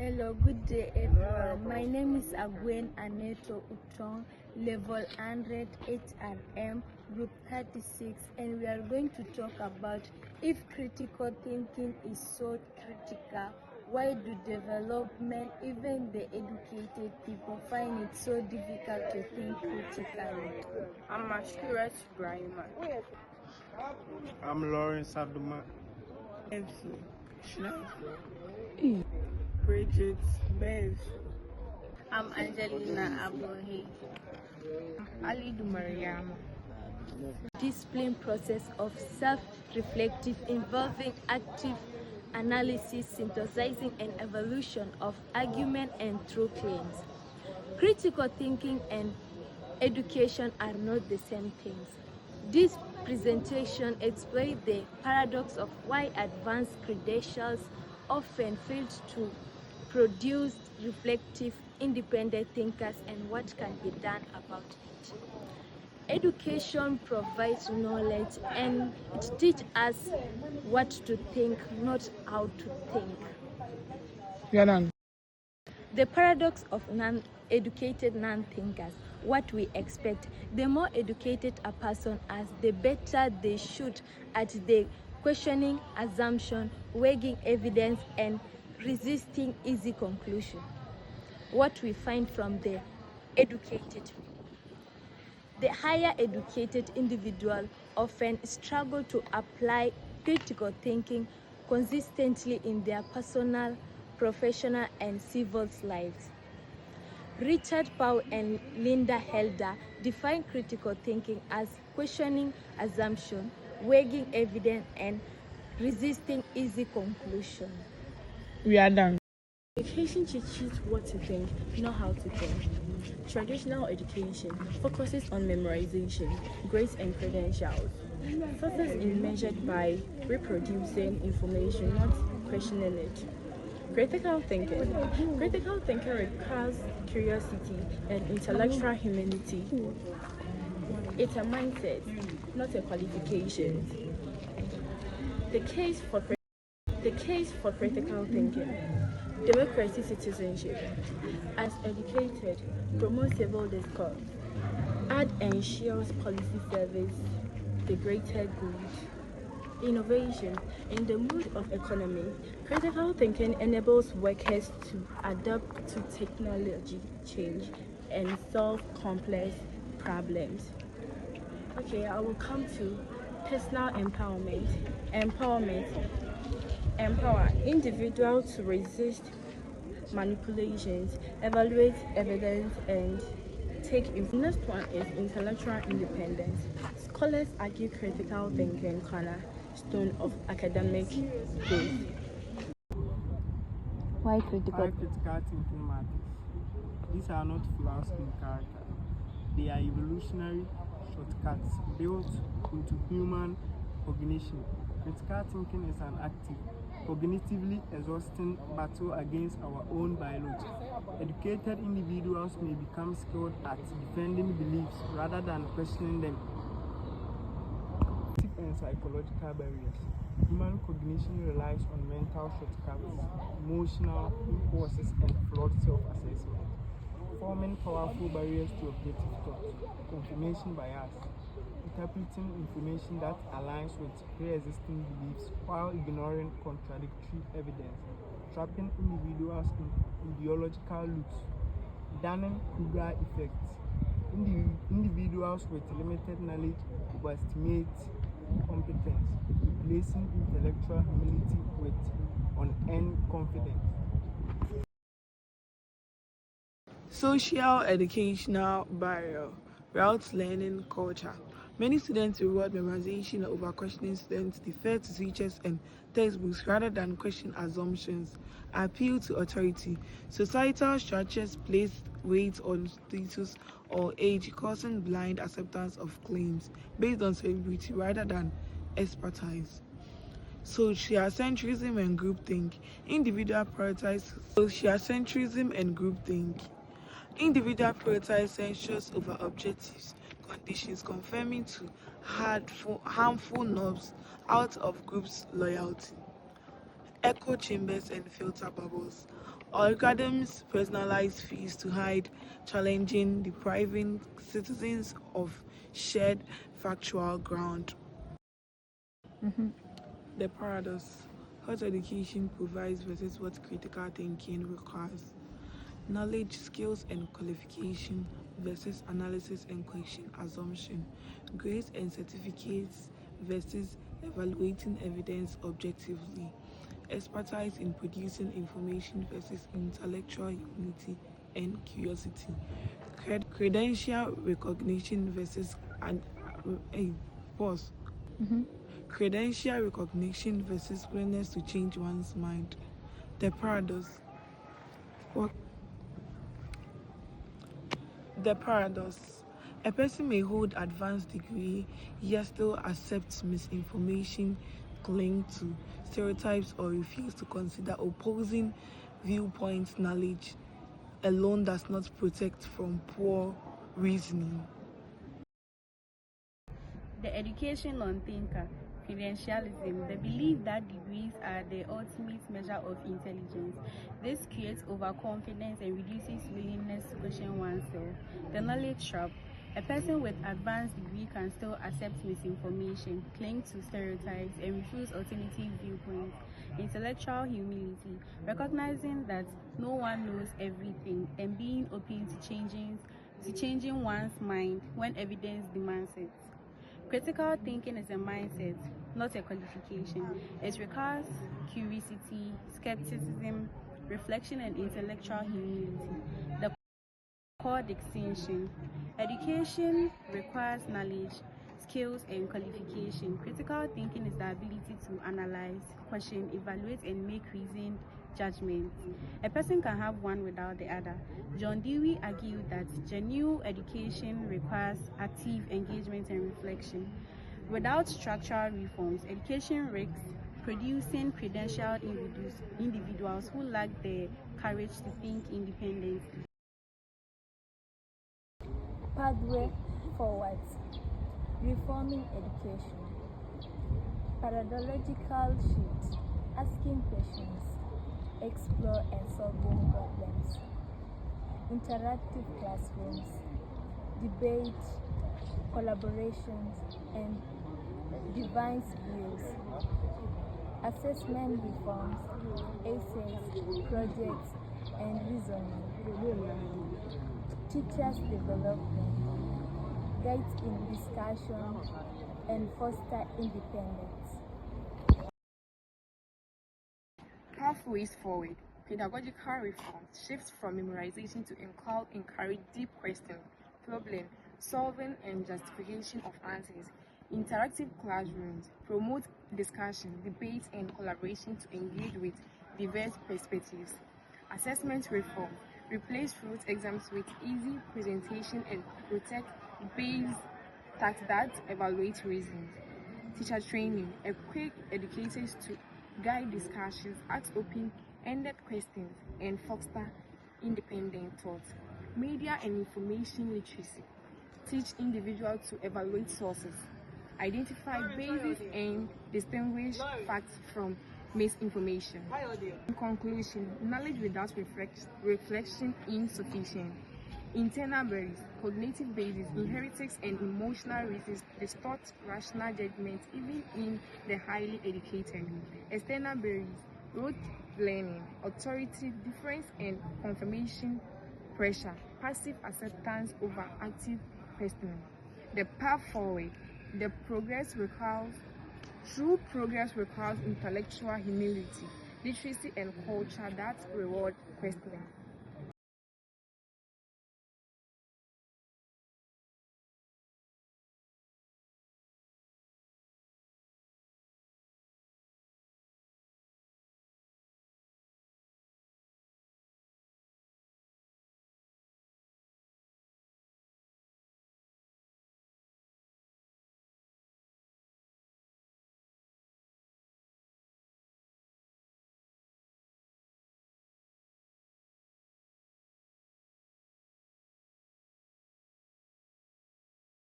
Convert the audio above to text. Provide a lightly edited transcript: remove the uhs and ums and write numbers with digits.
Hello, good day everyone. My name is Agwen Aneto Utong, level 100 HRM, group 36, and we are going to talk about if critical thinking is so critical, why do development, even the educated people, find it so difficult to think critically? I'm Mashirat Ibrahima. I'm Lawrence Abduma. MC Schneider. Bridget Bev. I'm Angelina Abohi. Ali Dumariama. Discipline process of self-reflective involving active analysis, synthesizing and evolution of argument and true claims. Critical thinking and education are not the same things. This presentation explains the paradox of why advanced credentials often fail to produce reflective, independent thinkers and what can be done about it. Education provides knowledge and it teaches us what to think, not how to think. We are done. The paradox of non-educated non-thinkers, what we expect. The more educated a person is, the better they should at the questioning assumption, weighing evidence, and resisting easy conclusion. What we find from the educated. The higher educated individual often struggle to apply critical thinking consistently in their personal, professional, and civil lives. Richard Powell and Linda Helder define critical thinking as questioning assumption, weighing evidence, and resisting easy conclusion. We are done. Education teaches what to think, not how to think. Traditional education focuses on memorization, grades, and credentials. Success is measured by reproducing information, not questioning it. Critical thinking. Critical thinking requires curiosity and intellectual humility. It's a mindset, not a qualification. The case for critical thinking. Democracy citizenship. As educated, promote civil discourse. Ad ensures policy service the greater good. Innovation. In the mood of economy, critical thinking enables workers to adapt to technology change and solve complex problems. Okay, I will come to personal empowerment. Empower individuals to resist manipulations, evaluate evidence, and take influence. The next one is intellectual independence. Scholars argue critical thinking cornerstone of academic growth. Why critical? Why critical thinking matters. These are not flaws in character. They are evolutionary shortcuts built into human cognition. Critical thinking is an active, cognitively exhausting battle against our own biology. Educated individuals may become skilled at defending beliefs rather than questioning them. And psychological barriers. Human cognition relies on mental shortcuts, emotional impulses, and flawed self-assessment, forming powerful barriers to objective thought. Confirmation bias. Interpreting information that aligns with pre-existing beliefs while ignoring contradictory evidence, trapping individuals in ideological loops. Dunning-Kruger effect. Individuals with limited knowledge overestimate competence, replacing intellectual humility with unearned confidence. Social educational barrier, route learning culture. Many students reward memorization over questioning. Students defer to teachers and textbooks rather than question assumptions. Appeal to authority. Societal structures place weight on status or age, causing blind acceptance of claims based on celebrity rather than expertise. Sociocentrism and groupthink. Individual prioritize sociocentrism and groupthink. Individual prioritize census over objectives, conditions conforming to harmful norms out of groups' loyalty. Echo chambers and filter bubbles. Algorithms personalize feeds to hide, challenging, depriving citizens of shared factual ground. The paradox: what education provides versus what critical thinking requires. Knowledge, skills, and qualification versus analysis and question assumption. Grades and certificates versus evaluating evidence objectively. Expertise in producing information versus intellectual humility and curiosity. Credential recognition versus a pause. Credential recognition versus willingness to change one's mind. The paradox. What The paradox. A person may hold advanced degree yet still accept misinformation, cling to stereotypes, or refuse to consider opposing viewpoints. Knowledge alone does not protect from poor reasoning. The education on thinker, credentialism, the belief that degrees are the ultimate measure of intelligence. This creates overconfidence and reduces willingness to question oneself. The knowledge trap. A person with advanced degree can still accept misinformation, cling to stereotypes, and refuse alternative viewpoints. Intellectual humility, recognizing that no one knows everything and being open to changing one's mind when evidence demands it. Critical thinking is a mindset, not a qualification. It requires curiosity, skepticism, reflection, and intellectual humility. The core distinction. Education requires knowledge, skills, and qualification. Critical thinking is the ability to analyze, question, evaluate, and make reasoned judgments. A person can have one without the other. John Dewey argued that genuine education requires active engagement and reflection. Without structural reforms, education risks producing credentialed individuals who lack the courage to think independently. Pathway forward. Reforming education. Paradoxical shift. Asking questions. Explore and solving problems. Interactive classrooms. Debate, collaborations, and diverse views. Assessment reforms. Essays, projects, and reasoning. Teachers development, guides in discussion, and foster independence. Pathways forward. Pedagogical reform shifts from memorization to encourage deep questioning, problem solving, and justification of answers. Interactive classrooms promote discussion, debate, and collaboration to engage with diverse perspectives. Assessment reform replace rote exams with easy presentation and project-based tasks that evaluate reasons. Teacher training equip educators to guide discussions, ask open-ended questions, and foster independent thought. Media and information literacy teach individuals to evaluate sources, identify bases, and distinguish facts from misinformation. In conclusion, knowledge without reflection insufficient. Internal barriers, cognitive basis, inheritance, and emotional reasons distort rational judgment even in the highly educated. External barriers, rote learning, authority difference, and confirmation pressure, passive acceptance over active questioning. The path forward, true progress requires intellectual humility, literacy, and culture that reward questioning.